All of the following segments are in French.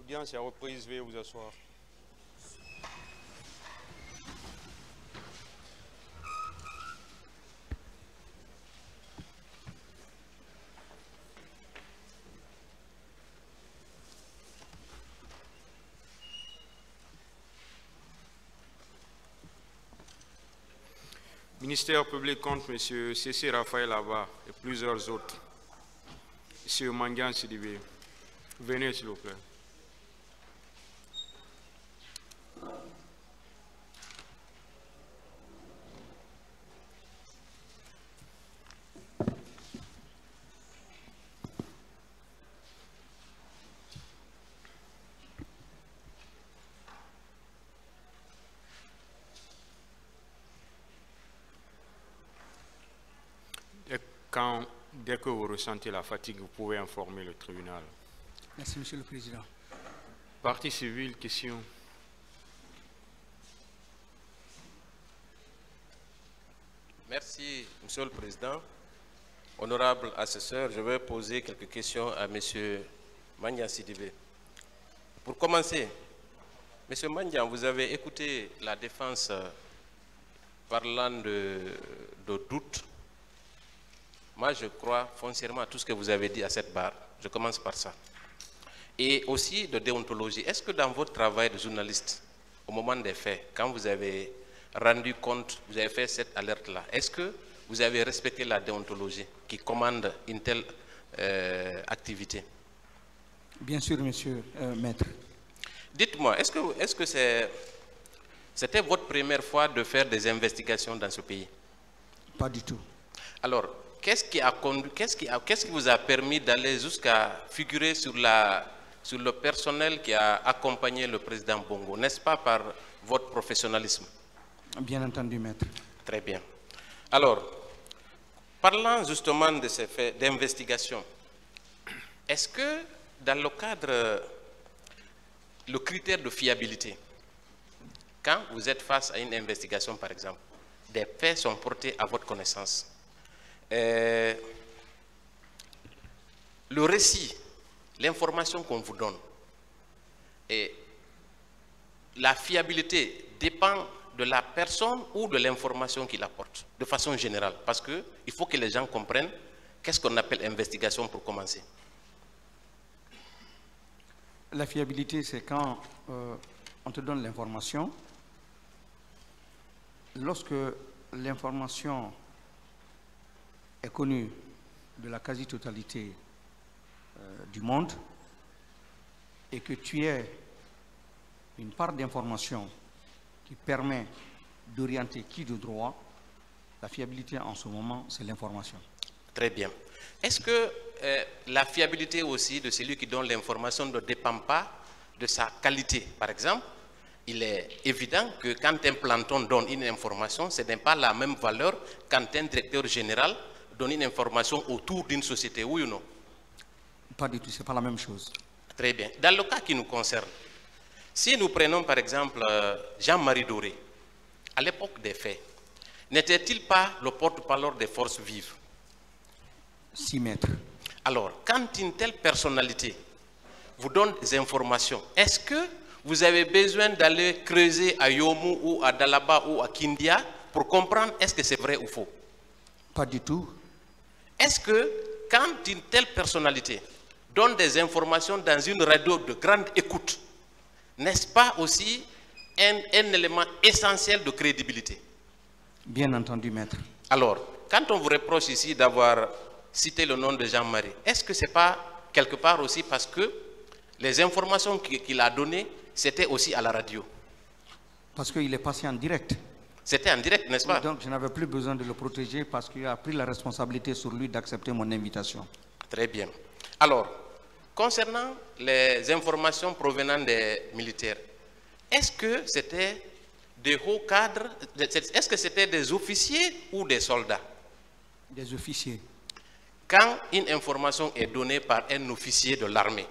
L'audience est reprise, veuillez vous asseoir. Ministère public contre M. C.C. Raphaël Abba et plusieurs autres. M. Mangan Sidibé. Venez, s'il vous plaît. Dès que vous ressentez la fatigue, vous pouvez informer le tribunal. Merci, Monsieur le Président. Partie civile, question. Merci, Monsieur le Président. Honorable assesseur, je vais poser quelques questions à Monsieur Mangan Sidibé. Pour commencer, Monsieur Mangan, vous avez écouté la défense parlant de doute. Moi, je crois foncièrement à tout ce que vous avez dit à cette barre. Je commence par ça. Et aussi de déontologie. Est-ce que dans votre travail de journaliste, au moment des faits, quand vous avez rendu compte, vous avez fait cette alerte-là, est-ce que vous avez respecté la déontologie qui commande une telle activité? Bien sûr, Monsieur Maître. Dites-moi, est-ce que c'était votre première fois de faire des investigations dans ce pays? Pas du tout. Alors, qu'est-ce qui vous a permis d'aller jusqu'à figurer sur le personnel qui a accompagné le président Bongo? N'est-ce pas par votre professionnalisme? Bien entendu, Maître. Très bien. Alors, parlant justement de ces faits d'investigation, est-ce que dans le cadre, le critère de fiabilité, quand vous êtes face à une investigation par exemple, des faits sont portés à votre connaissance, le récit, l'information qu'on vous donne, et la fiabilité dépend de la personne ou de l'information qu'il apporte, de façon générale, parce qu'il faut que les gens comprennent qu'est-ce qu'on appelle investigation pour commencer. La fiabilité, c'est quand on te donne l'information. Lorsque l'information est connue de la quasi-totalité du monde et que tu aies une part d'information qui permet d'orienter qui de droit, la fiabilité en ce moment, c'est l'information. Très bien. Est-ce que la fiabilité aussi de celui qui donne l'information ne dépend pas de sa qualité? Par exemple, il est évident que quand un planton donne une information, ce n'est pas la même valeur quand un directeur général donne une information autour d'une société, oui ou non? Pas du tout, ce n'est pas la même chose. Très bien. Dans le cas qui nous concerne, si nous prenons par exemple Jean-Marie Doré, à l'époque des faits, n'était-il pas le porte-parole des forces vives? Si, maître. Alors, quand une telle personnalité vous donne des informations, est-ce que vous avez besoin d'aller creuser à Yomu ou à Dalaba ou à Kindia pour comprendre est-ce que c'est vrai ou faux? Pas du tout. Est-ce que quand une telle personnalité donne des informations dans une radio de grande écoute, n'est-ce pas aussi un élément essentiel de crédibilité? Bien entendu, maître. Alors, quand on vous reproche ici d'avoir cité le nom de Jean-Marie, est-ce que ce n'est pas quelque part aussi parce que les informations qu'il a données, c'était aussi à la radio? Parce qu'il est passé en direct. C'était en direct, n'est-ce pas? Donc je n'avais plus besoin de le protéger parce qu'il a pris la responsabilité sur lui d'accepter mon invitation. Très bien. Alors, concernant les informations provenant des militaires, est-ce que c'était des hauts cadres, est-ce que c'était des officiers ou des soldats? Des officiers. Quand une information est donnée par un officier de l'armée,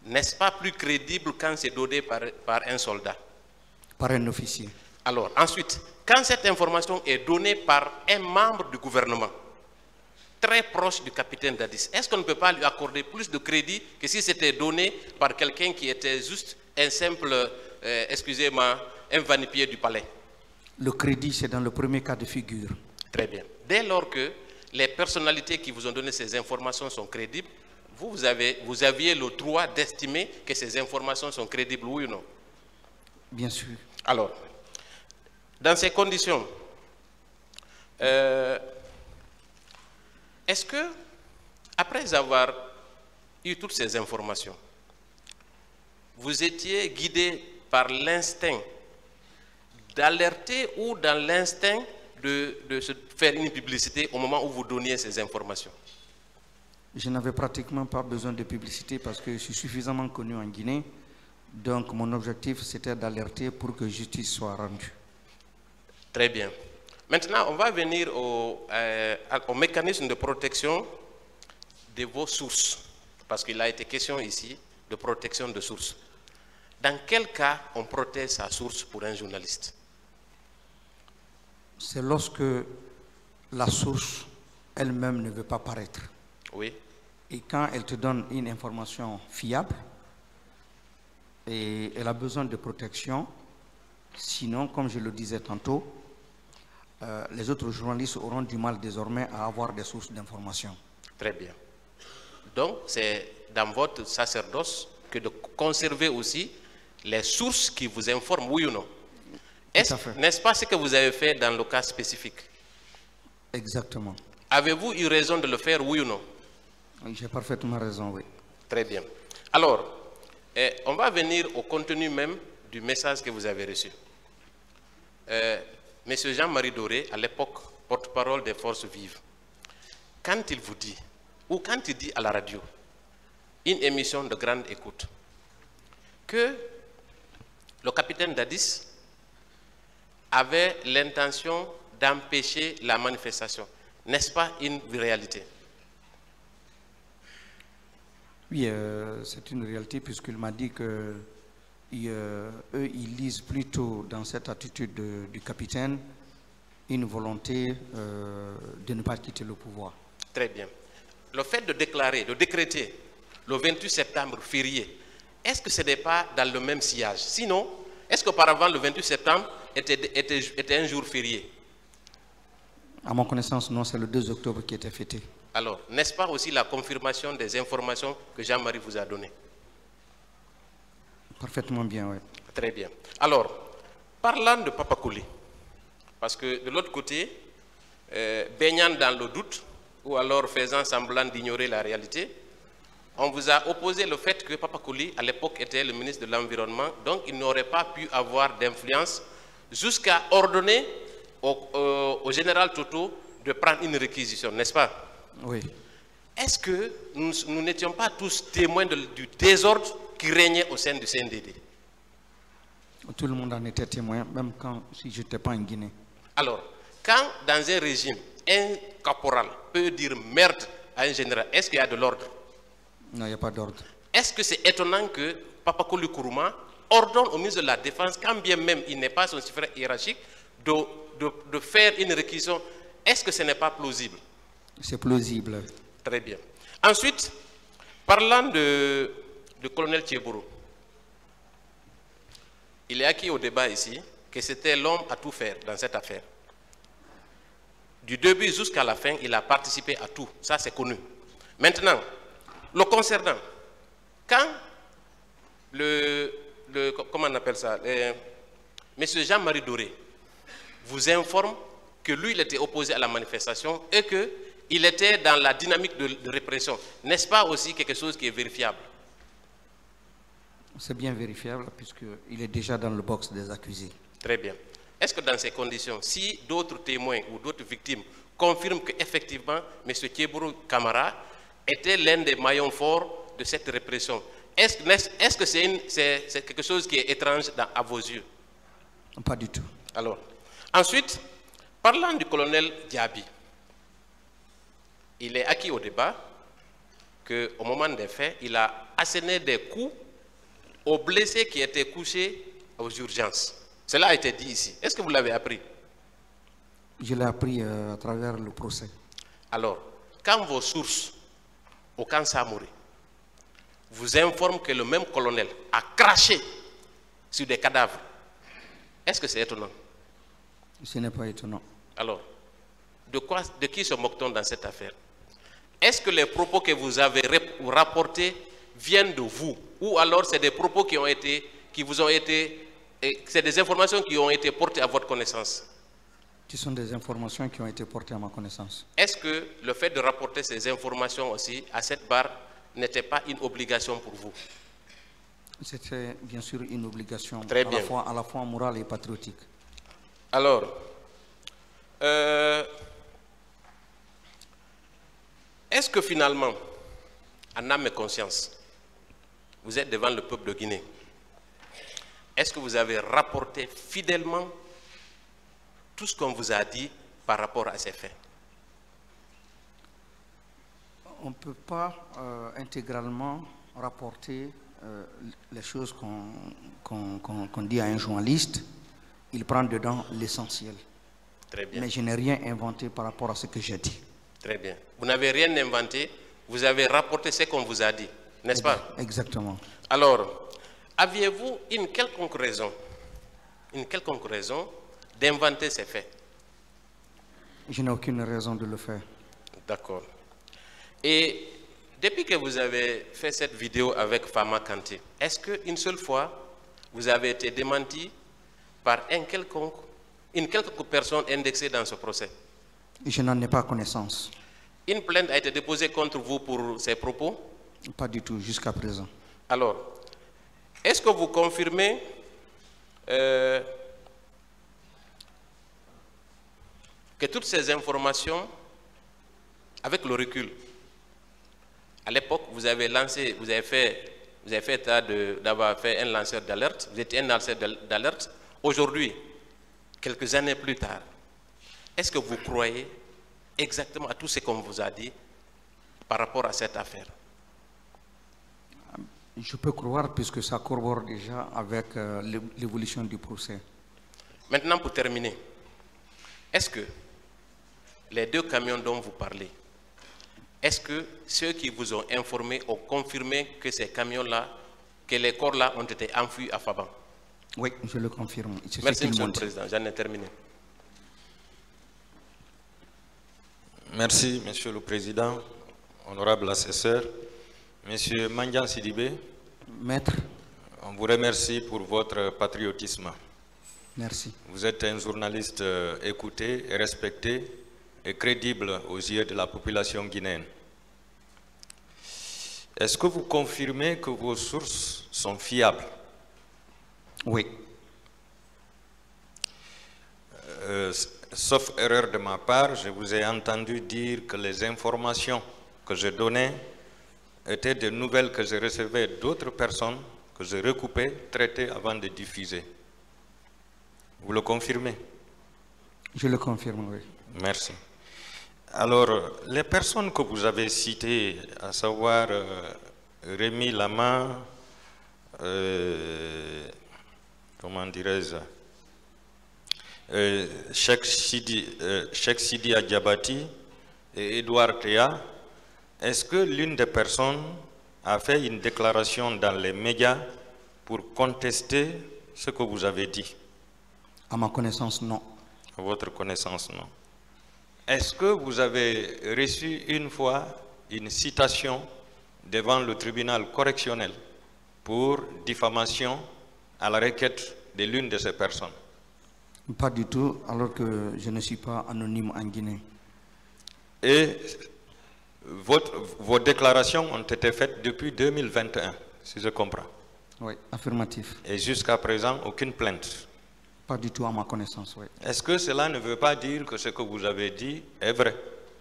n'est-ce pas plus crédible quand c'est donné par un soldat? Par un officier. Alors, ensuite, quand cette information est donnée par un membre du gouvernement, très proche du capitaine Dadis. Est-ce qu'on ne peut pas lui accorder plus de crédit que si c'était donné par quelqu'un qui était juste un simple, excusez-moi, un vanipier du palais? Le crédit, c'est dans le premier cas de figure. Très bien. Dès lors que les personnalités qui vous ont donné ces informations sont crédibles, vous aviez le droit d'estimer que ces informations sont crédibles, oui ou non? Bien sûr. Alors, dans ces conditions, est-ce que, après avoir eu toutes ces informations, vous étiez guidé par l'instinct d'alerter ou dans l'instinct de se faire une publicité au moment où vous donniez ces informations? Je n'avais pratiquement pas besoin de publicité parce que je suis suffisamment connu en Guinée. Donc mon objectif, c'était d'alerter pour que justice soit rendue. Très bien. Maintenant, on va venir au mécanisme de protection de vos sources. Parce qu'il a été question ici de protection de sources. Dans quel cas on protège sa source pour un journaliste? C'est lorsque la source elle-même ne veut pas paraître. Oui. Et quand elle te donne une information fiable, et elle a besoin de protection, sinon, comme je le disais tantôt, les autres journalistes auront du mal désormais à avoir des sources d'information. Très bien. Donc, c'est dans votre sacerdoce que de conserver aussi les sources qui vous informent, oui ou non? N'est-ce pas ce que vous avez fait dans le cas spécifique? Exactement. Avez-vous eu raison de le faire, oui ou non? J'ai parfaitement raison, oui. Très bien. Alors, on va venir au contenu même du message que vous avez reçu. Monsieur Jean-Marie Doré, à l'époque, porte-parole des forces vives, quand il vous dit, ou quand il dit à la radio, une émission de grande écoute, que le capitaine Dadis avait l'intention d'empêcher la manifestation, n'est-ce pas une réalité? Oui, c'est une réalité puisqu'il m'a dit que eux, ils lisent plutôt dans cette attitude du capitaine une volonté de ne pas quitter le pouvoir. Très bien. Le fait de déclarer, de décréter le 28 septembre férié, est-ce que ce n'est pas dans le même sillage? Sinon, est-ce qu'auparavant le 28 septembre était un jour férié? À ma connaissance, non, c'est le 2 octobre qui était fêté. Alors, n'est-ce pas aussi la confirmation des informations que Jean-Marie vous a données? Parfaitement bien, oui. Très bien. Alors, parlant de Papa Kouli, parce que de l'autre côté, baignant dans le doute, ou alors faisant semblant d'ignorer la réalité, on vous a opposé le fait que Papa Kouli, à l'époque, était le ministre de l'Environnement, donc il n'aurait pas pu avoir d'influence jusqu'à ordonner au général Toto de prendre une réquisition, n'est-ce pas? Oui. Est-ce que nous n'étions pas tous témoins du désordre qui régnait au sein du CNDD? Tout le monde en était témoin, même si je n'étais pas en Guinée. Alors, quand dans un régime, un caporal peut dire merde à un général, est-ce qu'il y a de l'ordre? Non, il n'y a pas d'ordre. Est-ce que c'est étonnant que Papa Kouli Kourouma ordonne au ministre de la Défense, quand bien même il n'est pas son suffrage hiérarchique, de faire une réquisition? Est-ce que ce n'est pas plausible? C'est plausible. Très bien. Ensuite, parlant de colonel Thiebourou, il est acquis au débat ici que c'était l'homme à tout faire dans cette affaire. Du début jusqu'à la fin, il a participé à tout. Ça, c'est connu. Maintenant, le concernant, quand comment on appelle ça, monsieur Jean-Marie Doré vous informe que lui, il était opposé à la manifestation et qu'il était dans la dynamique de répression, n'est-ce pas aussi quelque chose qui est vérifiable? C'est bien vérifiable puisqu'il est déjà dans le box des accusés. Très bien. Est-ce que dans ces conditions, si d'autres témoins ou d'autres victimes confirment qu'effectivement, M. Thiebourou Camara était l'un des maillons forts de cette répression, est-ce que c'est quelque chose qui est étrange à vos yeux? Pas du tout. Alors, ensuite, parlant du colonel Diaby, il est acquis au débat qu'au moment des faits, il a asséné des coups aux blessés qui étaient couchés aux urgences. Cela a été dit ici. Est-ce que vous l'avez appris? Je l'ai appris à travers le procès. Alors, quand vos sources au camp Samori vous informent que le même colonel a craché sur des cadavres, est-ce que c'est étonnant? Ce n'est pas étonnant. Alors, de qui se moque-t-on dans cette affaire? Est-ce que les propos que vous avez rapportés viennent de vous? Ou alors c'est des propos c'est des informations qui ont été portées à votre connaissance? Ce sont des informations qui ont été portées à ma connaissance. Est-ce que le fait de rapporter ces informations aussi à cette barre n'était pas une obligation pour vous? C'était bien sûr une obligation, Très bien. à la fois morale et patriotique. Alors, est-ce que finalement, en âme et conscience, vous êtes devant le peuple de Guinée? Est-ce que vous avez rapporté fidèlement tout ce qu'on vous a dit par rapport à ces faits? On ne peut pas intégralement rapporter les choses qu'on dit à un journaliste. Il prend dedans l'essentiel. Très bien. Mais je n'ai rien inventé par rapport à ce que j'ai dit. Très bien. Vous n'avez rien inventé, vous avez rapporté ce qu'on vous a dit, n'est-ce pas? Exactement. Alors, aviez-vous une quelconque raison d'inventer ces faits? Je n'ai aucune raison de le faire. D'accord. Et depuis que vous avez fait cette vidéo avec Fama Kanté, est-ce qu'une seule fois, vous avez été démenti par une quelconque personne indexée dans ce procès? Je n'en ai pas connaissance. Une plainte a été déposée contre vous pour ces propos? Pas du tout, jusqu'à présent. Alors, est-ce que vous confirmez que toutes ces informations, avec le recul, à l'époque, vous avez fait état d'avoir fait un lanceur d'alerte, vous étiez un lanceur d'alerte. Aujourd'hui, quelques années plus tard, est-ce que vous croyez exactement à tout ce qu'on vous a dit par rapport à cette affaire? Je peux croire puisque ça corrobore déjà avec l'évolution du procès. Maintenant, pour terminer, est-ce que les 2 camions dont vous parlez, est-ce que ceux qui vous ont informé ont confirmé que ces camions-là, que les corps-là ont été enfuis à Faban? Oui, je le confirme. Merci, Monsieur le Président. J'en ai terminé. Merci, Monsieur le Président, honorable assesseur. Monsieur Mandian Sidibé, Maître, on vous remercie pour votre patriotisme. merci. Vous êtes un journaliste écouté et respecté et crédible aux yeux de la population guinéenne. Est-ce que vous confirmez que vos sources sont fiables? Oui. Sauf erreur de ma part, je vous ai entendu dire que les informations que je donnais étaient des nouvelles que je recevais d'autres personnes, que je recoupais, traitais avant de diffuser. Vous le confirmez? Je le confirme, oui. Merci. Alors, les personnes que vous avez citées, à savoir Rémi Lama, comment dirais-je, Cheikh Sidi Adjabati et Edouard Théa, est-ce que l'une des personnes a fait une déclaration dans les médias pour contester ce que vous avez dit? À ma connaissance, non. À votre connaissance, non. Est-ce que vous avez reçu une fois une citation devant le tribunal correctionnel pour diffamation à la requête de l'une de ces personnes? Pas du tout, alors que je ne suis pas anonyme en Guinée. Et vos déclarations ont été faites depuis 2021, si je comprends. Oui, affirmatif. Et jusqu'à présent, aucune plainte? Pas du tout à ma connaissance, oui. Est-ce que cela ne veut pas dire que ce que vous avez dit est vrai,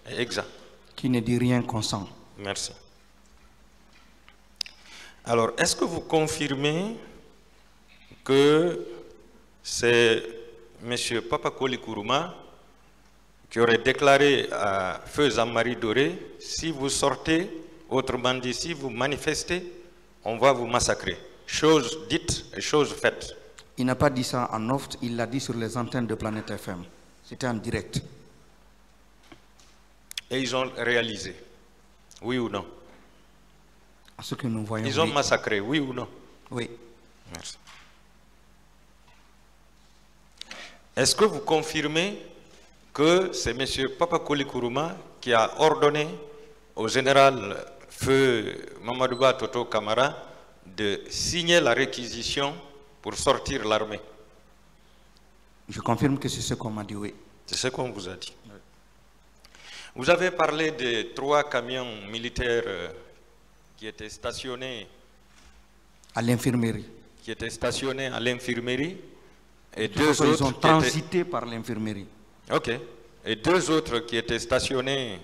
est exact? Qui ne dit rien consent. Merci. Alors, est-ce que vous confirmez que c'est M. Papakoli Kourouma qui aurait déclaré à Feu Zamari Doré, si vous sortez, autrement dit, si vous manifestez, on va vous massacrer. Chose dite et chose faite. Il n'a pas dit ça en off, il l'a dit sur les antennes de Planète FM. C'était en direct. Et ils ont réalisé. Oui ou non? À ce que nous voyons. Ils ont massacré, oui ou non? Oui. Merci. Est-ce que vous confirmez que c'est M. Papakoli Kourouma qui a ordonné au général Feu Mamadouba Toto Kamara de signer la réquisition pour sortir l'armée? Je confirme que c'est ce qu'on m'a dit, oui. C'est ce qu'on vous a dit. Oui. Vous avez parlé de 3 camions militaires qui étaient stationnés à l'infirmerie. Qui étaient stationnés à l'infirmerie. Et ils ont transité par l'infirmerie. Ok. Et 2 autres qui étaient stationnés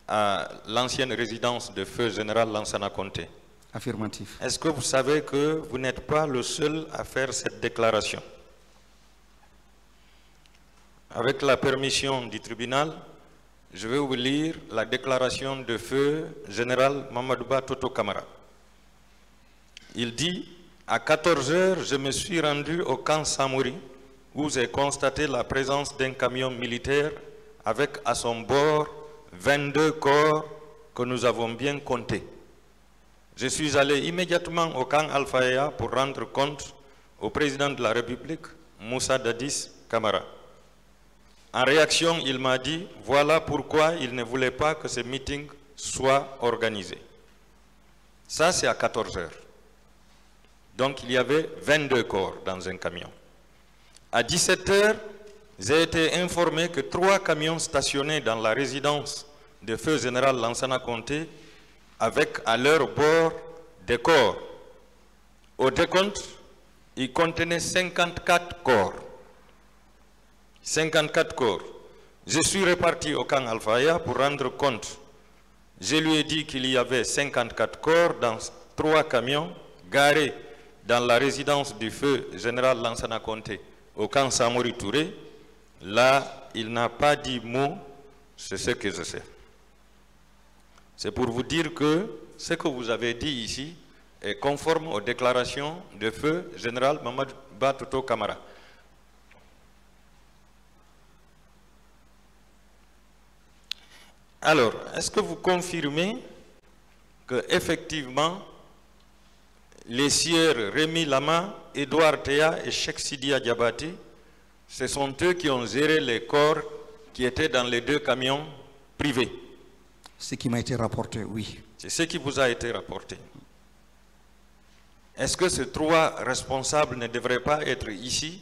à l'ancienne résidence de Feu Général Lansana Conté. Affirmatif. Est-ce que vous savez que vous n'êtes pas le seul à faire cette déclaration? Avec la permission du tribunal, je vais vous lire la déclaration de Feu Général Mamadouba Toto Kamara. Il dit: à 14 h, je me suis rendu au camp Samori où j'ai constaté la présence d'un camion militaire avec à son bord 22 corps que nous avons bien comptés. Je suis allé immédiatement au camp Alphaïa pour rendre compte au président de la République, Moussa Dadis Kamara. En réaction, il m'a dit voilà pourquoi il ne voulait pas que ce meeting soit organisé. Ça, c'est à 14 h. Donc, il y avait 22 corps dans un camion. À 17 h, j'ai été informé que 3 camions stationnés dans la résidence de Feu Général Lansana Conté avec à leur bord des corps. Au décompte, ils contenaient 54 corps. 54 corps. Je suis reparti au camp Alphaïa pour rendre compte. Je lui ai dit qu'il y avait 54 corps dans 3 camions garés dans la résidence du Feu Général Lansana Conté au camp Samori Touré. Là, il n'a pas dit mot, c'est ce que je sais. C'est pour vous dire que ce que vous avez dit ici est conforme aux déclarations de Feu Général Mamadouba Toto Kamara. Alors, est-ce que vous confirmez que effectivement les sieurs Rémi Lama, Edouard Théa et Cheikh Sidia Diabati, ce sont eux qui ont géré les corps qui étaient dans les 2 camions privés? Ce qui m'a été rapporté, oui. C'est ce qui vous a été rapporté. Est-ce que ces 3 responsables ne devraient pas être ici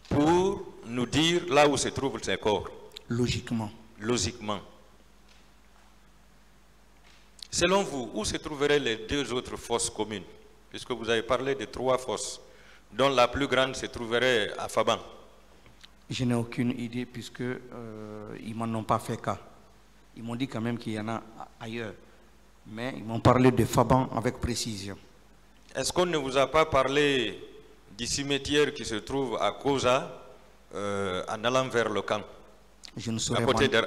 pour nous dire là où se trouvent ces corps? Logiquement. Logiquement. Selon vous, où se trouveraient les 2 autres fosses communes? Puisque vous avez parlé de 3 fosses, dont la plus grande se trouverait à Faban. Je n'ai aucune idée puisque ils m'en ont pas fait cas. Ils m'ont dit quand même qu'il y en a ailleurs. Mais ils m'ont parlé de Faban avec précision. Est-ce qu'on ne vous a pas parlé du cimetière qui se trouve à Koza, en allant vers le camp? Je ne saurais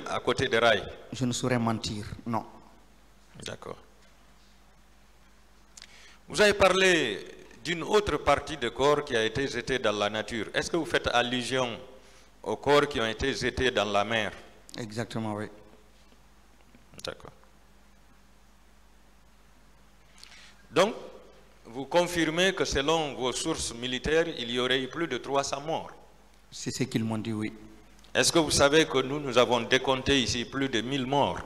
à côté des rails. Je ne saurais mentir, non. D'accord. Vous avez parlé d'une autre partie de corps qui a été jetée dans la nature. Est-ce que vous faites allusion aux corps qui ont été jetés dans la mer? Exactement, oui. D'accord. Donc, vous confirmez que selon vos sources militaires, il y aurait eu plus de 300 morts? C'est ce qu'ils m'ont dit, oui. Est-ce que vous savez que nous avons décompté ici plus de 1000 morts,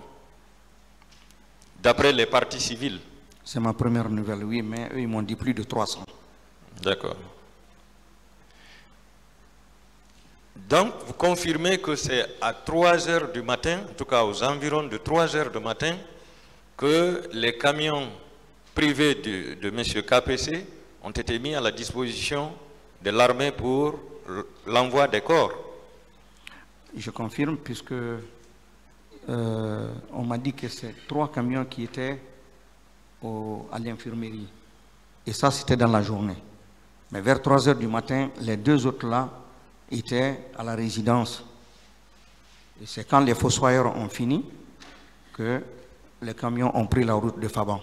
d'après les parties civiles? C'est ma première nouvelle, oui, mais eux, ils m'ont dit plus de 300. D'accord. Donc, vous confirmez que c'est à 3 h du matin, en tout cas aux environs de 3 h du matin, que les camions privés de M. KPC ont été mis à la disposition de l'armée pour l'envoi des corps? Je confirme, puisque on m'a dit que c'est 3 camions qui étaient à l'infirmerie. Et ça, c'était dans la journée. Mais vers 3 h du matin, les 2 autres là étaient à la résidence. Et c'est quand les fossoyeurs ont fini que les camions ont pris la route de Faban.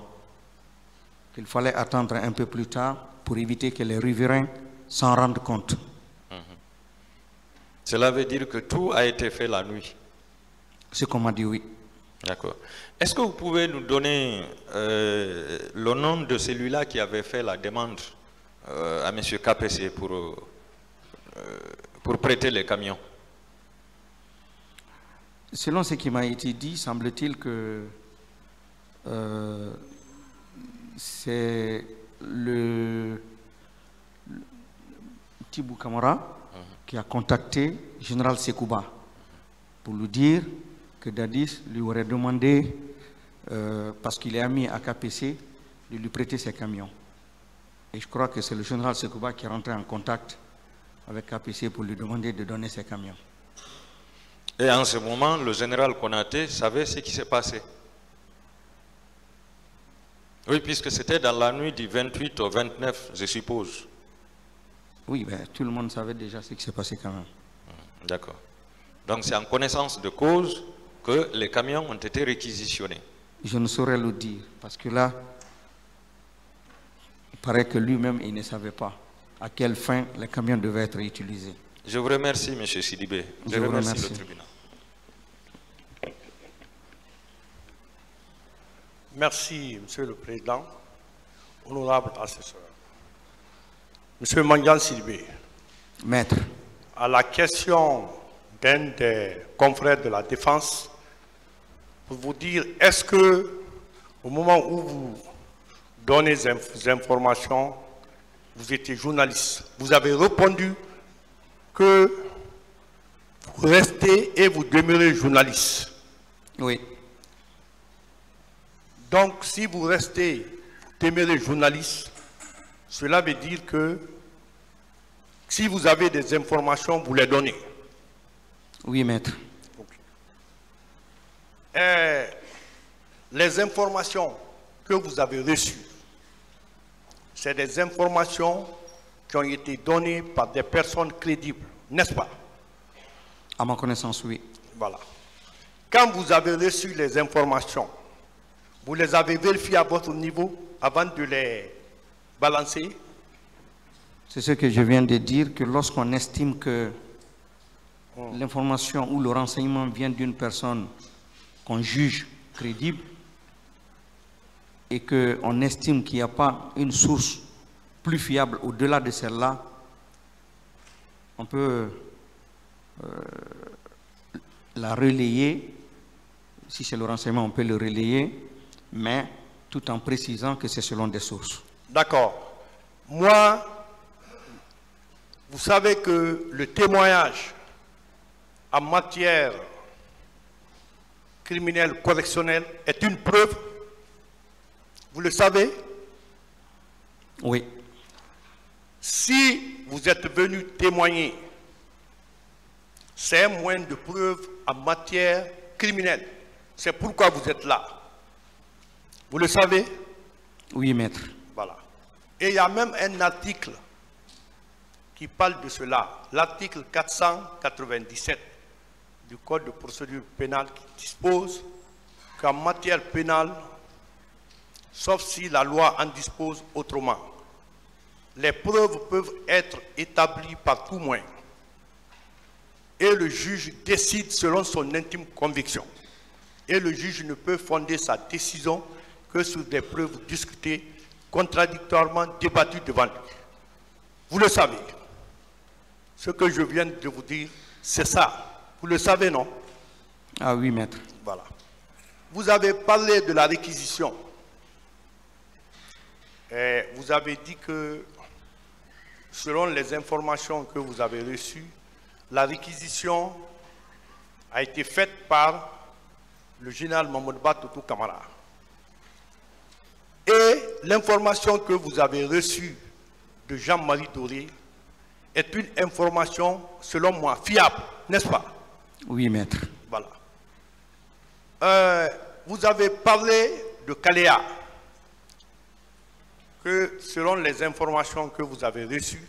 Il fallait attendre un peu plus tard pour éviter que les riverains s'en rendent compte. Cela veut dire que tout a été fait la nuit? Ce qu'on m'a dit, oui. D'accord. Est-ce que vous pouvez nous donner le nom de celui-là qui avait fait la demande à M. KPC pour prêter les camions? Selon ce qui m'a été dit, semble-t-il que c'est le Tibou Kamara qui a contacté Général Sekouba pour lui dire que Dadis lui aurait demandé, parce qu'il est ami à KPC, de lui prêter ses camions. Et je crois que c'est le général Sekouba qui est rentré en contact avec KPC pour lui demander de donner ses camions. Et en ce moment, le général Konaté savait ce qui s'est passé. Oui, puisque c'était dans la nuit du 28 au 29, je suppose. Oui, ben, tout le monde savait déjà ce qui s'est passé quand même. D'accord. Donc c'est en connaissance de cause que les camions ont été réquisitionnés. Je ne saurais le dire, parce que là, il paraît que lui-même, il ne savait pas à quelle fin les camions devaient être utilisés. Je vous remercie, M. Sidibé. Je remercie le tribunal. Merci, Monsieur le Président, honorable assesseur. Monsieur Mandian Sidibé, Maître. à la question d'un des confrères de la défense, pour vous dire, est-ce que au moment où vous donnez ces informations, vous étiez journaliste, vous avez répondu que vous restez et vous demeurez journaliste. Oui. Donc, si vous restez, demeurez journaliste, cela veut dire que si vous avez des informations, vous les donnez. Oui, maître. Okay. Les informations que vous avez reçues, c'est des informations qui ont été données par des personnes crédibles, n'est-ce pas? À ma connaissance, oui. Voilà. Quand vous avez reçu les informations, vous les avez vérifiées à votre niveau avant de les balancer? C'est ce que je viens de dire, que lorsqu'on estime que l'information ou le renseignement vient d'une personne qu'on juge crédible et qu'on estime qu'il n'y a pas une source plus fiable au-delà de celle-là, on peut la relayer. Si c'est le renseignement, on peut le relayer, mais tout en précisant que c'est selon des sources. D'accord. Moi, vous savez que le témoignage en matière criminelle correctionnelle est une preuve. Vous le savez? Oui. Si vous êtes venu témoigner, c'est un moyen de preuve en matière criminelle. C'est pourquoi vous êtes là. Vous le savez? Oui, maître. Voilà. Et il y a même un article qui parle de cela, l'article 497 du Code de procédure pénale qui dispose qu'en matière pénale, sauf si la loi en dispose autrement, les preuves peuvent être établies par tout moyen et le juge décide selon son intime conviction. Et le juge ne peut fonder sa décision que sur des preuves discutées, contradictoirement débattues devant lui. Vous le savez. Ce que je viens de vous dire, c'est ça. Vous le savez, non? Ah oui, maître. Voilà. Vous avez parlé de la réquisition. Et vous avez dit que, selon les informations que vous avez reçues, la réquisition a été faite par le général Mamoudba Toutou Kamara. Et l'information que vous avez reçue de Jean-Marie Doré est une information, selon moi, fiable, n'est-ce pas? Oui, maître. Voilà. Vous avez parlé de Kaléa, que selon les informations que vous avez reçues,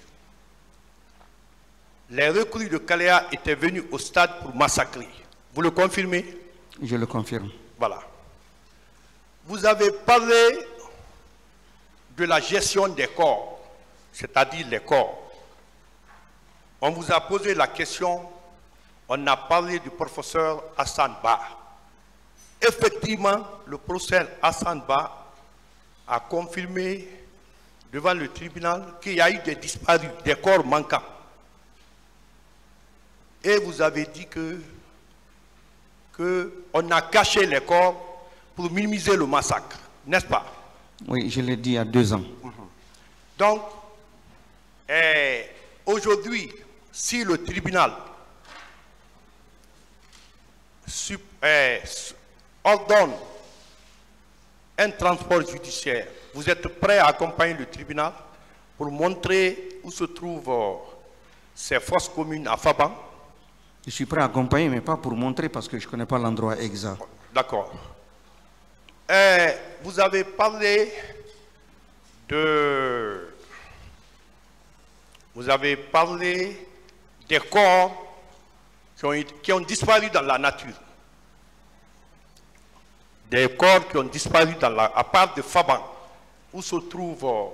les recrues de Kaléa étaient venus au stade pour massacrer. Vous le confirmez? Je le confirme. Voilà. Vous avez parlé de la gestion des corps, c'est-à-dire les corps. On vous a posé la question, on a parlé du professeur Hassan Ba. effectivement, le procès Hassan Ba a confirmé devant le tribunal qu'il y a eu des disparus, des corps manquants. Et vous avez dit qu'on a caché les corps pour minimiser le massacre, n'est-ce pas? Oui, je l'ai dit il y a 2 ans. Donc, aujourd'hui, si le tribunal ordonne un transport judiciaire, vous êtes prêt à accompagner le tribunal pour montrer où se trouvent ces fosses communes à Faban? Je suis prêt à accompagner, mais pas pour montrer parce que je ne connais pas l'endroit exact. D'accord. Vous avez parlé des corps qui ont disparu dans la nature. Des corps qui ont disparu à part de Faban, où se trouvent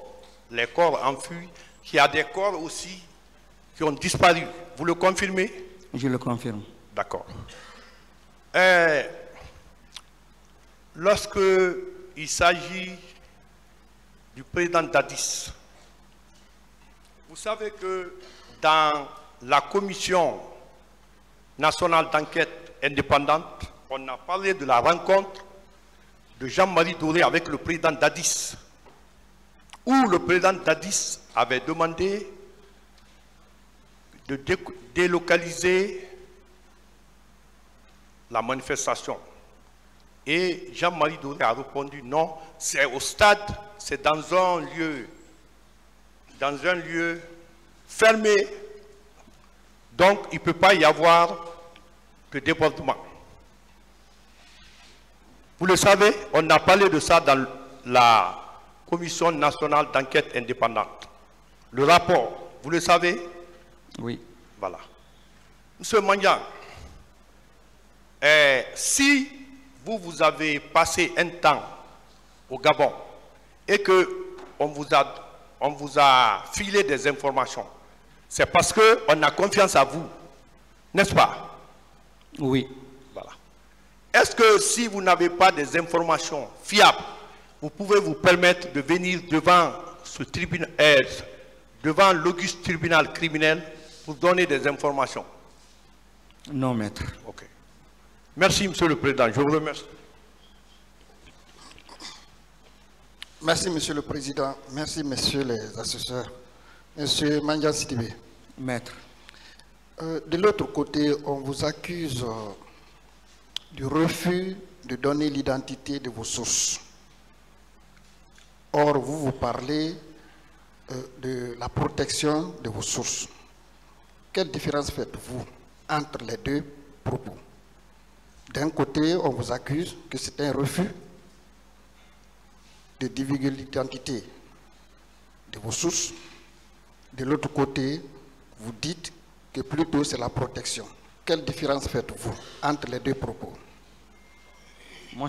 les corps enfuis, il y a des corps aussi qui ont disparu. Vous le confirmez? Je le confirme. D'accord. Lorsque il s'agit du président Dadis, vous savez que dans la commission nationale d'enquête indépendante, on a parlé de la rencontre de Jean-Marie Doré avec le président Dadis, où le président Dadis avait demandé de délocaliser la manifestation. Et Jean-Marie Doré a répondu non, c'est au stade, c'est dans un lieu fermé, donc il ne peut pas y avoir de débordement. Vous le savez, on a parlé de ça dans la Commission nationale d'enquête indépendante. Le rapport, vous le savez? Oui. Voilà. Monsieur Mandiang, si vous avez passé un temps au Gabon et qu'on vous a filé des informations, c'est parce qu'on a confiance à vous, n'est-ce pas? Oui. Voilà. Est-ce que si vous n'avez pas des informations fiables, vous pouvez vous permettre de venir devant ce tribunal, devant l'auguste tribunal criminel pour donner des informations? Non, maître. Ok. Merci, Monsieur le Président. Je vous remercie. Merci, Monsieur le Président. Merci, Messieurs les assesseurs. Monsieur Mandiang Sidibé. Maître. De l'autre côté, on vous accuse du refus de donner l'identité de vos sources. Or, vous parlez de la protection de vos sources. Quelle différence faites-vous entre les deux propos? D'un côté, on vous accuse que c'est un refus de divulguer l'identité de vos sources. De l'autre côté, vous dites que plutôt c'est la protection. Quelle différence faites-vous entre les deux propos? Moi,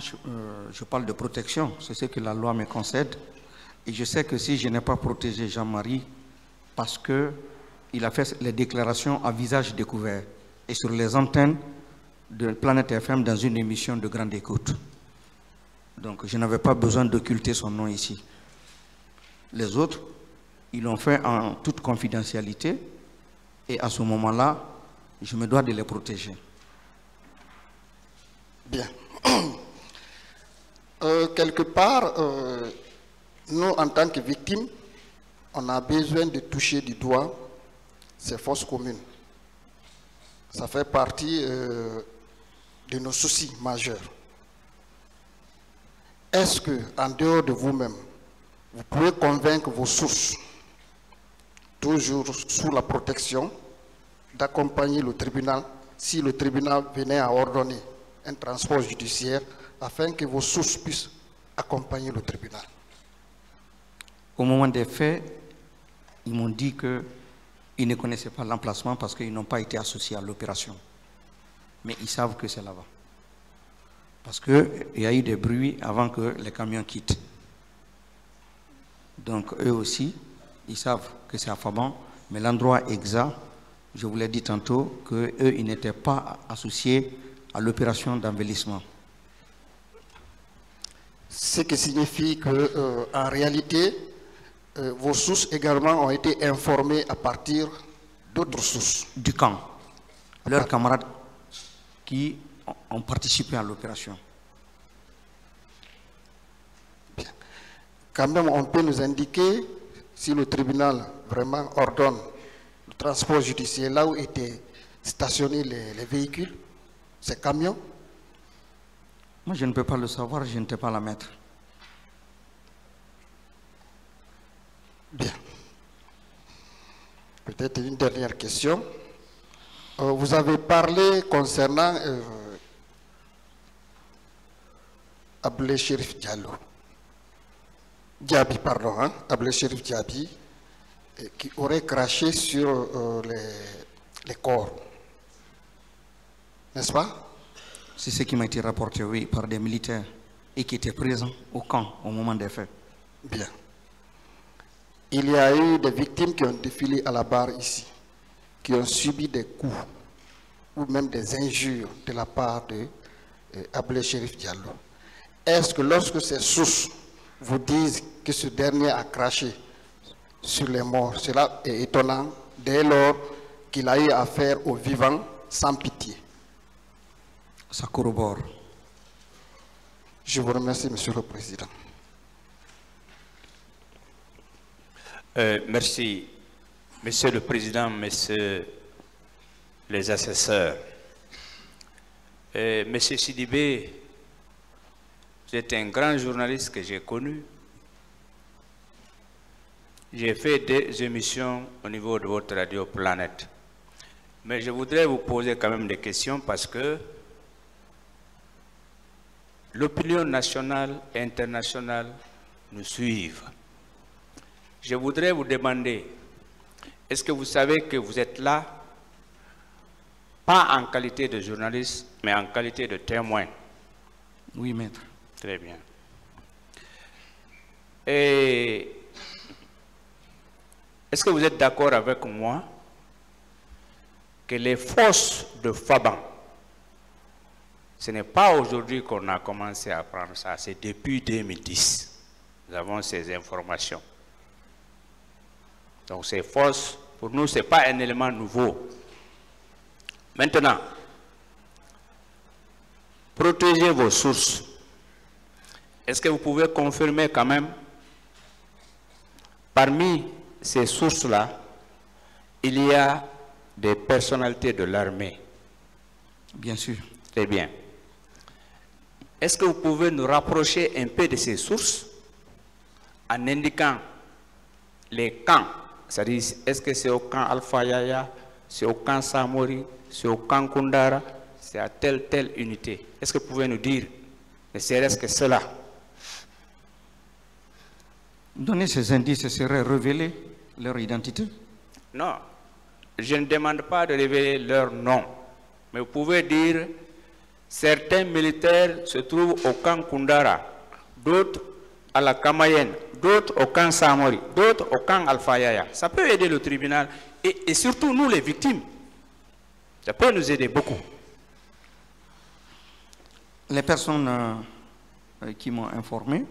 je parle de protection, c'est ce que la loi me concède. Et je sais que si je n'ai pas protégé Jean-Marie, parce qu'il a fait les déclarations à visage découvert et sur les antennes de Planète FM dans une émission de grande écoute. Donc, je n'avais pas besoin d'occulter son nom ici. Les autres, ils l'ont fait en toute confidentialité et à ce moment-là, je me dois de les protéger. Bien. Quelque part, nous, en tant que victimes, on a besoin de toucher du doigt ces fosses communes. Ça fait partie de nos soucis majeurs. Est-ce que, en dehors de vous-même, vous pouvez convaincre vos sources, toujours sous la protection, d'accompagner le tribunal si le tribunal venait à ordonner un transport judiciaire afin que vos sources puissent accompagner le tribunal? Au moment des faits, ils m'ont dit qu'ils ne connaissaient pas l'emplacement parce qu'ils n'ont pas été associés à l'opération. Mais ils savent que c'est là-bas. Parce qu'il y a eu des bruits avant que les camions quittent. Donc eux aussi, ils savent que c'est à Faban, mais l'endroit exact, je vous l'ai dit tantôt, qu'eux, ils n'étaient pas associés à l'opération d'envahissement. Ce qui signifie que, en réalité, vos sources également ont été informées à partir d'autres sources. Du camp. Leurs camarades qui ont participé à l'opération. Bien. Quand même, on peut nous indiquer si le tribunal vraiment ordonne le transport judiciaire là où étaient stationnés les véhicules, ces camions. Moi, je ne peux pas le savoir, je ne peux pas la mettre. Bien. Peut-être une dernière question. Vous avez parlé concernant Ablé Chérif Diaby, pardon, hein, Ablé Chérif Diaby, qui aurait craché sur les corps. N'est-ce pas? C'est ce qui m'a été rapporté, oui, par des militaires et qui étaient présents au camp au moment des faits. Bien. Il y a eu des victimes qui ont défilé à la barre ici, qui ont subi des coups ou même des injures de la part de Ablé Chérif Diallo. Est-ce que lorsque ces sources vous disent que ce dernier a craché sur les morts, cela est étonnant dès lors qu'il a eu affaire aux vivants sans pitié? Ça corrobore. Je vous remercie, Monsieur le Président. Merci, Monsieur le Président, Messieurs les assesseurs. Monsieur Sidibé, vous êtes un grand journaliste que j'ai connu. J'ai fait des émissions au niveau de votre radio Planète. Mais je voudrais vous poser quand même des questions parce que l'opinion nationale et internationale nous suivent. Je voudrais vous demander, est-ce que vous savez que vous êtes là, pas en qualité de journaliste, mais en qualité de témoin? Oui, maître. Très bien. Et est-ce que vous êtes d'accord avec moi que les forces de Faban, ce n'est pas aujourd'hui qu'on a commencé à apprendre ça, c'est depuis 2010. Nous avons ces informations. Donc ces forces, pour nous, ce n'est pas un élément nouveau. Maintenant, protégez vos sources. Est-ce que vous pouvez confirmer quand même, parmi ces sources-là, il y a des personnalités de l'armée? Bien sûr. Très bien. Est-ce que vous pouvez nous rapprocher un peu de ces sources en indiquant les camps? C'est-à-dire, est-ce que c'est au camp Alpha Yaya, c'est au camp Samori, c'est au camp Kundara, c'est à telle unité? Est-ce que vous pouvez nous dire, ne serait-ce que cela? Donner ces indices, ce serait révéler leur identité? Non, je ne demande pas de révéler leur nom, mais vous pouvez dire, certains militaires se trouvent au camp Kundara, d'autres à la Kamayenne, d'autres au camp Samori, d'autres au camp Alpha Yaya. Ça peut aider le tribunal et surtout nous les victimes. Ça peut nous aider beaucoup. Les personnes qui m'ont informé,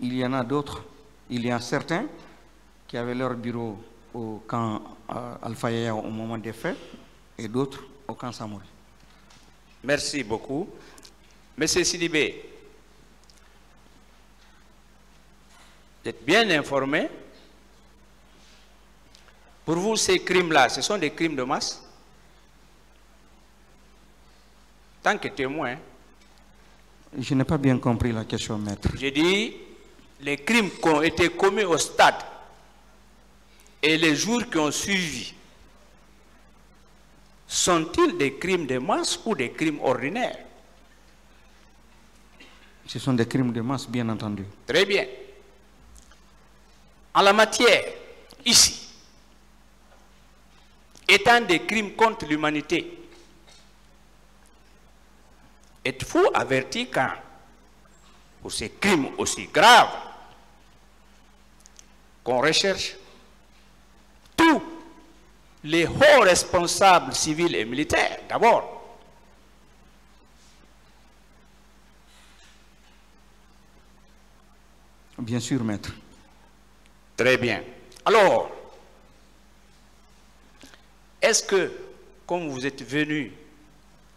il y en a d'autres, il y a certains qui avaient leur bureau au camp Alpha Yaya au moment des faits et d'autres au camp Samori. Merci beaucoup. Monsieur Sidibé, vous êtes bien informé. Pour vous, ces crimes-là, ce sont des crimes de masse? Tant que témoin. Je n'ai pas bien compris la question, maître. J'ai dit, les crimes qui ont été commis au stade et les jours qui ont suivi, sont-ils des crimes de masse ou des crimes ordinaires? Ce sont des crimes de masse, bien entendu. Très bien. En la matière, ici, étant des crimes contre l'humanité, êtes-vous averti quand, pour ces crimes aussi graves, qu'on recherche tous les hauts responsables civils et militaires, d'abord, Bien sûr, maître. Très bien. Alors, est-ce que, comme vous êtes venu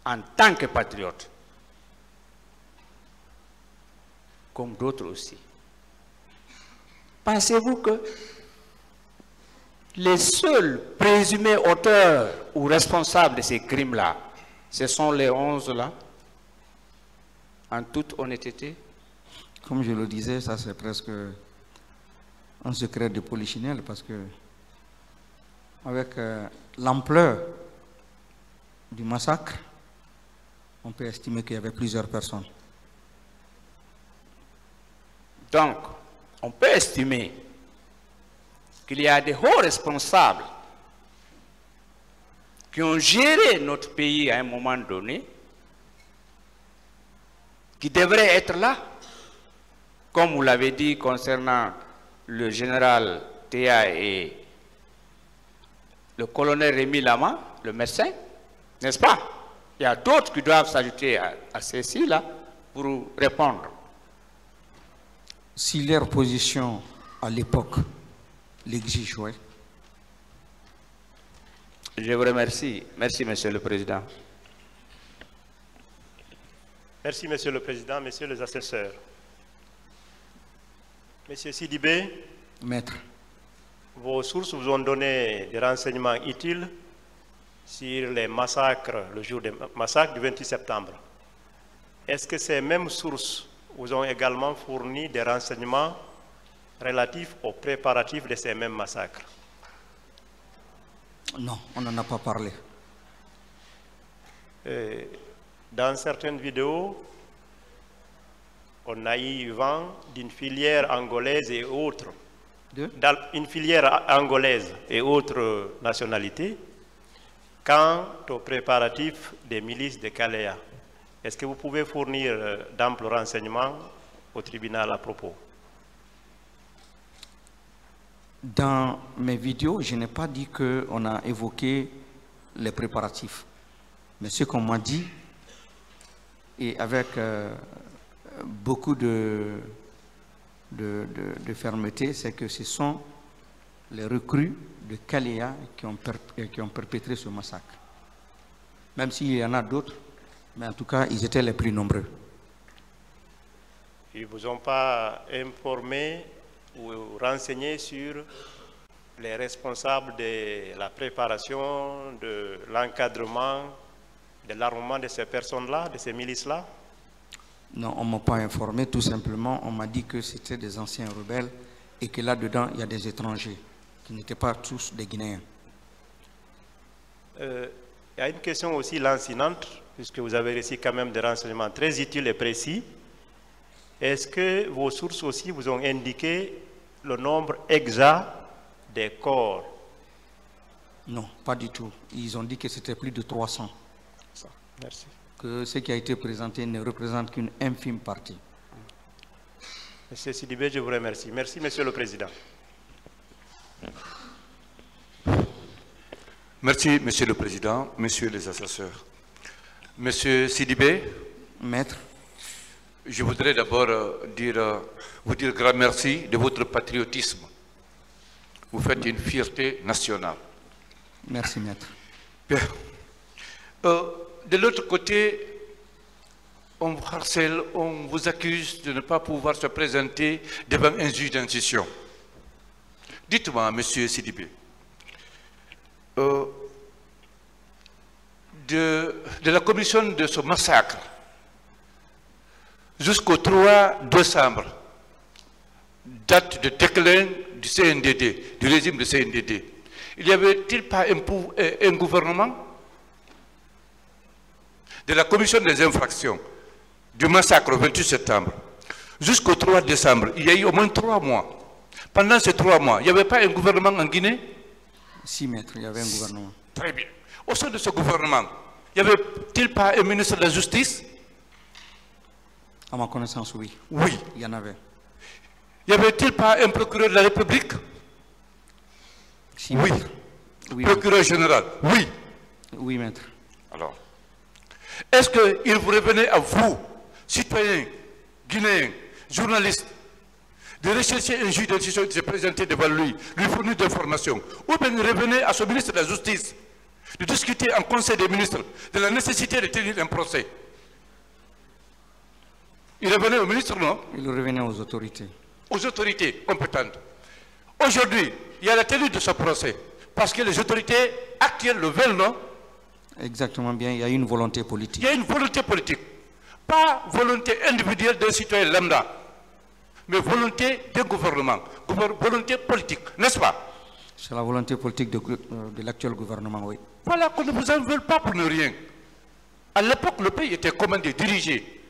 en tant que patriote, comme d'autres aussi, pensez-vous que les seuls présumés auteurs ou responsables de ces crimes-là, ce sont les 11 là, en toute honnêteté? Comme je le disais, ça c'est presque un secret de polichinelle parce que avec l'ampleur du massacre, on peut estimer qu'il y avait plusieurs personnes. Donc, on peut estimer qu'il y a des hauts responsables qui ont géré notre pays à un moment donné, qui devraient être là, comme vous l'avez dit concernant le général Théa et le colonel Rémi Lama, le médecin, n'est-ce pas? Il y a d'autres qui doivent s'ajouter à ceux-ci-là pour répondre. Si leur position à l'époque l'exige, oui. Je vous remercie. Merci, Monsieur le Président. Merci, Monsieur le Président, Messieurs les assesseurs. Monsieur Sidibé, Maître, vos sources vous ont donné des renseignements utiles sur les massacres, le jour des massacres du 28 septembre. Est-ce que ces mêmes sources vous ont également fourni des renseignements relatifs aux préparatifs de ces mêmes massacres? non, on n'en a pas parlé. Dans certaines vidéos, on a eu vent d'une filière angolaise et autres, une filière angolaise et autres nationalités, quant aux préparatifs des milices de Kalea. Est-ce que vous pouvez fournir d'amples renseignements au tribunal à propos? Dans mes vidéos, je n'ai pas dit qu'on a évoqué les préparatifs. Mais ce qu'on m'a dit, et avec beaucoup de fermeté, c'est que ce sont les recrues de Kalea qui ont perpétré ce massacre. Même s'il y en a d'autres, mais en tout cas, ils étaient les plus nombreux. Ils ne vous ont pas informé ou renseigné sur les responsables de la préparation, de l'encadrement, de l'armement de ces personnes-là, de ces milices-là? Non, on ne m'a pas informé, tout simplement, on m'a dit que c'était des anciens rebelles et que là-dedans, il y a des étrangers, qui n'étaient pas tous des Guinéens. Il y a une question aussi lancinante, puisque vous avez reçu quand même des renseignements très utiles et précis. Est-ce que vos sources aussi vous ont indiqué le nombre exact des corps? Non, pas du tout. Ils ont dit que c'était plus de 300. Merci. Que ce qui a été présenté ne représente qu'une infime partie. Monsieur Sidibé, je vous remercie. Merci, Monsieur le Président. Merci, Monsieur le Président, Messieurs les assesseurs. Monsieur Sidibé, Maître, je voudrais d'abord vous dire grand merci de votre patriotisme. Vous faites une fierté nationale. merci, Maître. Bien. De l'autre côté, on vous harcèle, on vous accuse de ne pas pouvoir se présenter devant un juge d'instruction. Dites-moi, Monsieur Sidibé, de la commission de ce massacre jusqu'au 3 décembre, date de déclin du CNDD, du régime du CNDD, il n'y avait-il pas un gouvernement? De la commission des infractions du massacre au 28 septembre jusqu'au 3 décembre, il y a eu au moins 3 mois. Pendant ces 3 mois, il n'y avait pas un gouvernement en Guinée? Si, Maître, il y avait un gouvernement. Très bien. Au sein de ce gouvernement, il n'y avait-il pas un ministre de la Justice? À ma connaissance, oui. Oui. Il y en avait. Y avait-il pas un procureur de la République? Si, Oui. Maître. Oui, Procureur général? Oui. Maître. Oui, Maître. Alors, est-ce qu'il vous revenait à vous, citoyens, guinéens, journalistes, de rechercher un juge d'instruction et de se présenter devant lui, lui fournir des informations, ou bien revenir à son ministre de la Justice, de discuter en Conseil des ministres de la nécessité de tenir un procès. Il revenait au ministre, non? Il revenait aux autorités. Aux autorités compétentes. Aujourd'hui, il y a la tenue de ce procès, parce que les autorités actuelles le veulent, non? Exactement bien, il y a une volonté politique. Il y a une volonté politique. Pas volonté individuelle d'un citoyen lambda, mais volonté d'un gouvernement, volonté politique, n'est-ce pas? C'est la volonté politique de l'actuel gouvernement, oui. Voilà qu'on ne vous en veut pas pour ne rien. À l'époque, le pays était commandé, dirigé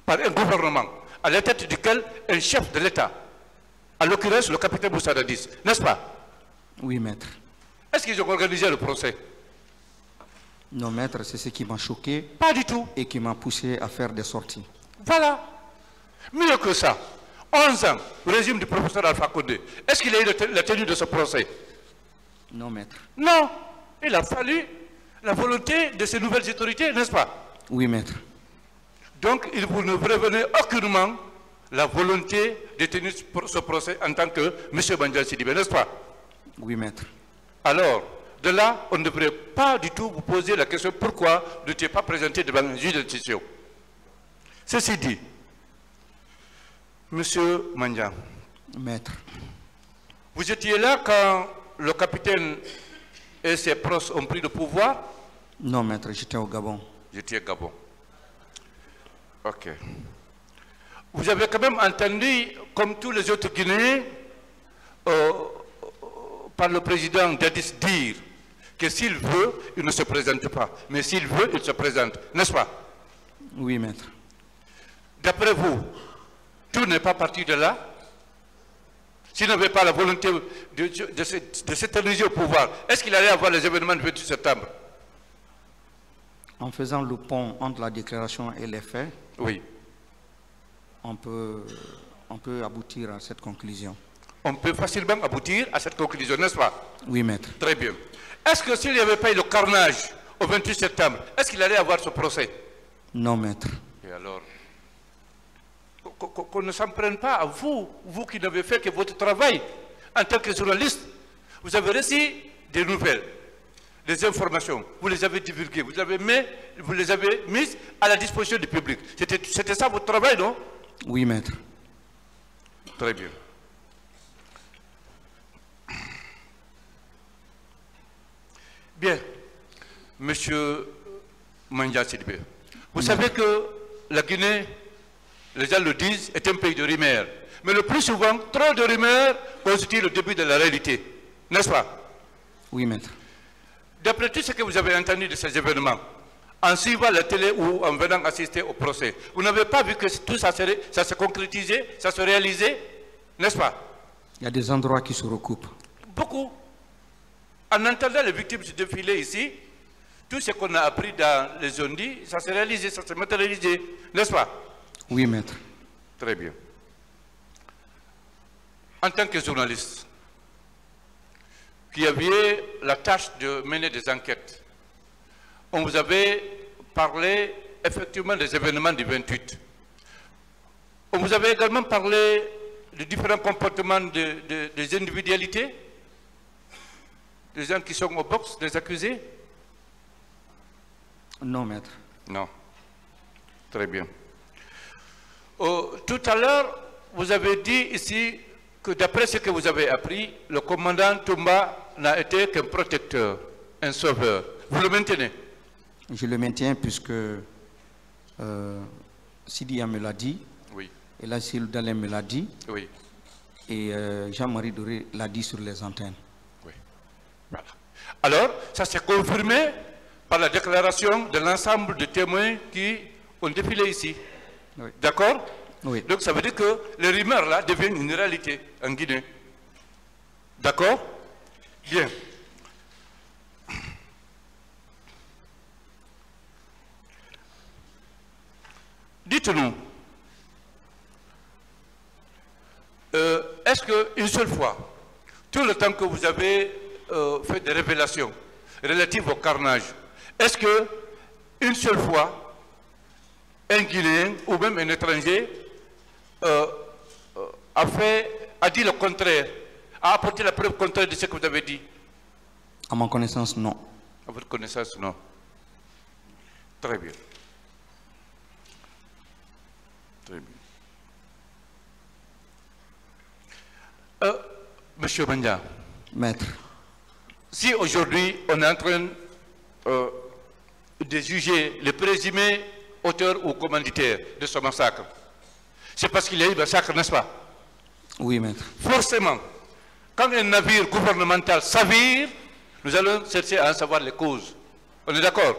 par un gouvernement, à la tête duquel un chef de l'État, à l'occurrence le capitaine Moussa Dadis, n'est-ce pas? Oui, maître. Est-ce qu'ils ont organisé le procès? Non, maître, c'est ce qui m'a choqué. Pas du tout. Et qui m'a poussé à faire des sorties. Voilà. Mieux que ça. 11 ans, le régime du professeur Alpha Condé. Est-ce qu'il a eu la tenue de ce procès? Non, maître. Non. Il a fallu la volonté de ces nouvelles autorités, n'est-ce pas? Oui, maître. Donc, il vous ne prévenez aucunement la volonté de tenir ce procès en tant que M. Mandiaye Sidibé, n'est-ce pas? Oui, maître. Alors, de là, on ne devrait pas du tout vous poser la question pourquoi vous n'étiez pas présenté devant un juge d'instruction. Ceci dit, M. Mandiaye, maître, vous étiez là quand le capitaine et ses proches ont pris le pouvoir? Non, maître, j'étais au Gabon. J'étais au Gabon. Ok. Vous avez quand même entendu, comme tous les autres Guinéens, par le président Dadis dire que s'il veut, il ne se présente pas. Mais s'il veut, il se présente. N'est-ce pas? Oui, maître. D'après vous, tout n'est pas parti de là? S'il n'avait pas la volonté de s'éterniser au pouvoir, est-ce qu'il allait avoir les événements du 28 septembre? En faisant le pont entre la déclaration et les faits, oui, on peut aboutir à cette conclusion. On peut facilement aboutir à cette conclusion, n'est-ce pas? Oui, maître. Très bien. Est-ce que s'il n'y avait pas eu le carnage au 28 septembre, est-ce qu'il allait avoir ce procès? Non, maître. Et alors, qu'on ne s'en prenne pas à vous, vous qui n'avez fait que votre travail en tant que journaliste. Vous avez reçu des nouvelles, des informations, vous les avez divulguées, vous les avez mises à la disposition du public. C'était ça votre travail, non? Oui, maître. Très bien. Bien, Monsieur Mandiaye Sidibé, vous savez que la Guinée, les gens le disent, est un pays de rumeurs. Mais le plus souvent, trop de rumeurs constituent le début de la réalité. N'est-ce pas? Oui, maître. D'après tout ce que vous avez entendu de ces événements, en suivant la télé ou en venant assister au procès, vous n'avez pas vu que tout ça se concrétisait, ça se réalisait, n'est-ce pas? Il y a des endroits qui se recoupent. Beaucoup. En entendant les victimes se défiler ici, tout ce qu'on a appris dans les ondits, ça s'est réalisé, ça s'est matérialisé, n'est-ce pas? Oui, maître. Très bien. En tant que journaliste, qui aviez la tâche de mener des enquêtes, on vous avait parlé effectivement des événements du 28. On vous avait également parlé de différents comportements des individualités, des gens qui sont au box, des accusés? Non, maître. Non. Très bien. Tout à l'heure, vous avez dit ici que d'après ce que vous avez appris, le commandant Toumba n'a été qu'un protecteur, un sauveur. Vous le maintenez? Je le maintiens puisque Sidia me l'a dit, oui. Et là, Cyril Dalin me l'a dit, oui. Et Jean-Marie Doré l'a dit sur les antennes. Oui. Voilà. Alors, ça s'est confirmé par la déclaration de l'ensemble de témoins qui ont défilé ici. Oui. D'accord? Oui. Donc ça veut dire que les rumeurs là deviennent une réalité en Guinée. D'accord? Bien. Dites-nous, est-ce qu'une seule fois, tout le temps que vous avez fait des révélations relatives au carnage, est-ce qu'une seule fois, un Guinéen ou même un étranger a dit le contraire, a apporté la preuve contraire de ce que vous avez dit? À ma connaissance, non. À votre connaissance, non. Très bien. Très bien. Monsieur Manya. Maître. Si aujourd'hui on est en train de juger le présumé auteur ou commanditaire de ce massacre, c'est parce qu'il y a eu massacre, n'est-ce pas? Oui, maître. Forcément, quand un navire gouvernemental s'avire, nous allons chercher à en savoir les causes. On est d'accord?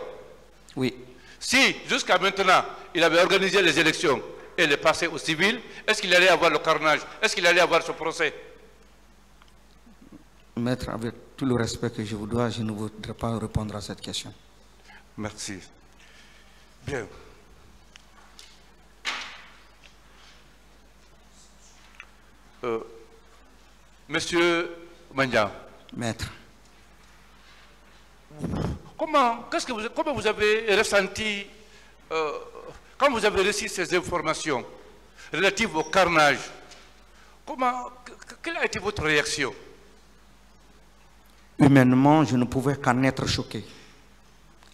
Oui. Si, jusqu'à maintenant, il avait organisé les élections et les passé au civil, est-ce qu'il allait avoir le carnage? Est-ce qu'il allait avoir ce procès? Maître, avec tout le respect que je vous dois, je ne voudrais pas répondre à cette question. Merci. Bien. Monsieur Manya. Maître. Comment vous avez ressenti, quand vous avez reçu ces informations relatives au carnage, quelle a été votre réaction? Humainement, je ne pouvais qu'en être choqué.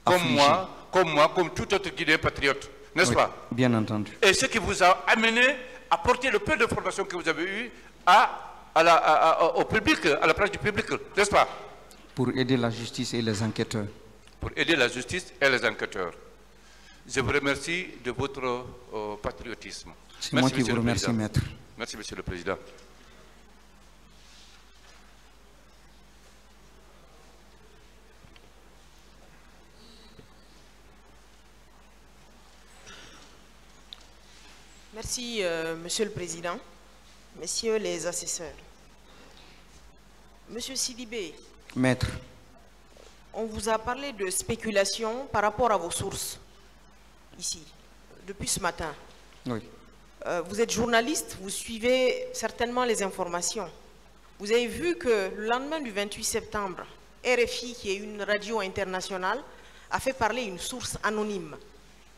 Comme moi, comme tout autre Guinéen patriote, n'est-ce pas? Bien entendu. Et ce qui vous a amené à porter le peu d'informations que vous avez eues au public, à la place du public, n'est-ce pas? Pour aider la justice et les enquêteurs. Pour aider la justice et les enquêteurs. Je vous remercie de votre patriotisme. C'est moi qui vous remercie, maître. Merci, Monsieur le Président. Merci, Monsieur le Président, Messieurs les assesseurs. Monsieur Sidibé. Maître. On vous a parlé de spéculation par rapport à vos sources, ici, depuis ce matin. Oui. Vous êtes journaliste, vous suivez certainement les informations. Vous avez vu que le lendemain du 28 septembre, RFI, qui est une radio internationale, a fait parler une source anonyme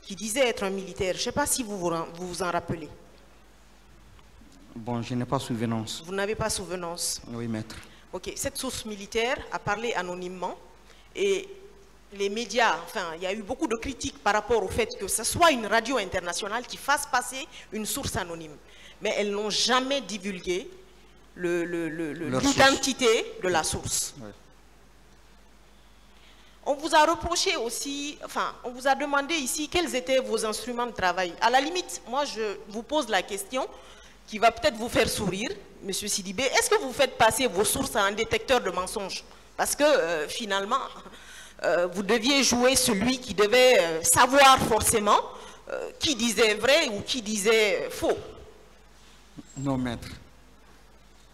qui disait être un militaire. Je ne sais pas si vous vous en rappelez. Bon, je n'ai pas souvenance. Vous n'avez pas souvenance? Oui, maître. Ok, cette source militaire a parlé anonymement et les médias, enfin, il y a eu beaucoup de critiques par rapport au fait que ce soit une radio internationale qui fasse passer une source anonyme. Mais elles n'ont jamais divulgué l'identité de la source. Oui. On vous a reproché aussi, enfin, on vous a demandé ici quels étaient vos instruments de travail. À la limite, moi, je vous pose la question qui va peut-être vous faire sourire, Monsieur Sidibé. Est-ce que vous faites passer vos sources à un détecteur de mensonges? Parce que finalement, vous deviez jouer celui qui devait savoir forcément qui disait vrai ou qui disait faux. Non, maître.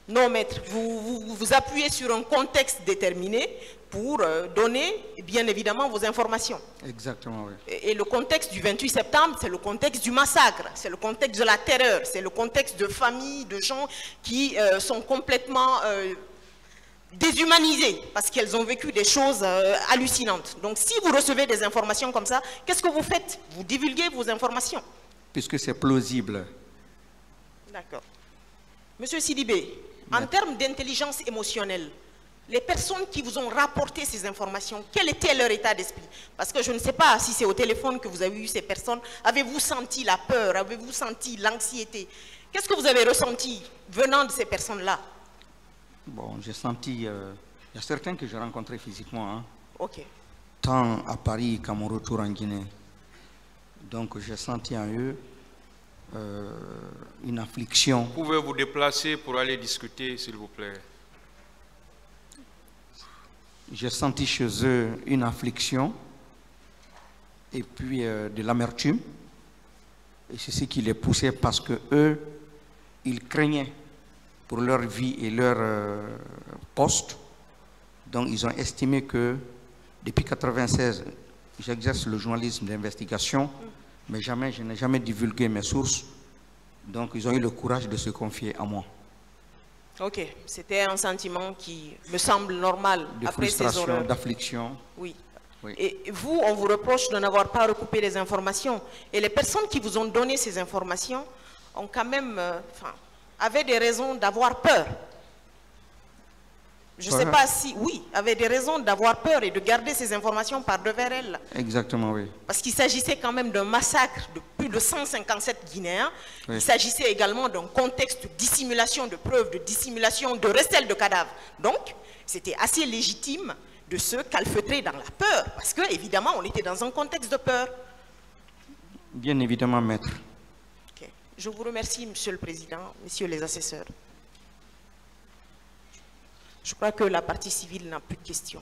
Non, maître. Vous appuyez sur un contexte déterminé pour donner, bien évidemment, vos informations. Exactement, oui. Et le contexte du 28 septembre, c'est le contexte du massacre, c'est le contexte de la terreur, c'est le contexte de familles, de gens qui sont complètement déshumanisés parce qu'elles ont vécu des choses hallucinantes. Donc, si vous recevez des informations comme ça, qu'est-ce que vous faites? Vous divulguez vos informations. Puisque c'est plausible. D'accord. Monsieur Sidibé, en termes d'intelligence émotionnelle, les personnes qui vous ont rapporté ces informations, quel était leur état d'esprit? Parce que je ne sais pas si c'est au téléphone que vous avez eu ces personnes. Avez-vous senti la peur? Avez-vous senti l'anxiété? Qu'est-ce que vous avez ressenti venant de ces personnes-là? Bon, j'ai senti... il y a certains que j'ai rencontrés physiquement. Hein, ok. Tant à Paris qu'à mon retour en Guinée. Donc j'ai senti en eux une affliction. Vous pouvez vous déplacer pour aller discuter, s'il vous plaît. J'ai senti chez eux une affliction et puis de l'amertume. Et c'est ce qui les poussait parce que eux, ils craignaient pour leur vie et leur poste. Donc ils ont estimé que depuis 1996, j'exerce le journalisme d'investigation, mais jamais, je n'ai jamais divulgué mes sources. Donc ils ont eu le courage de se confier à moi. Ok, c'était un sentiment qui me semble normal de après ces frustration, horreurs. d'affliction. Oui. Oui. Et vous, on vous reproche de n'avoir pas recoupé les informations. Et les personnes qui vous ont donné ces informations ont quand même avait des raisons d'avoir peur. Je ne sais pas si, oui, avait des raisons d'avoir peur et de garder ces informations par devers elle. Exactement, oui. Parce qu'il s'agissait quand même d'un massacre de plus de 157 Guinéens. Oui. Il s'agissait également d'un contexte de dissimulation de preuves, de dissimulation de recel de cadavres. Donc, c'était assez légitime de se calfeutrer dans la peur. Parce que, évidemment, on était dans un contexte de peur. Bien évidemment, maître. Okay. Je vous remercie, Monsieur le Président, Messieurs les assesseurs. Je crois que la partie civile n'a plus de questions.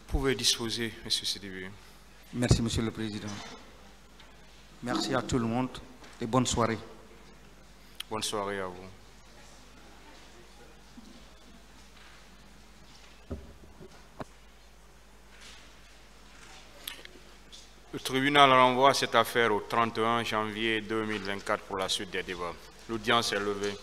Vous pouvez disposer, M. Sidibé. Merci, Monsieur le Président. Merci à tout le monde et bonne soirée. Bonne soirée à vous. Le tribunal renvoie cette affaire au 31 janvier 2024 pour la suite des débats. L'audience est levée.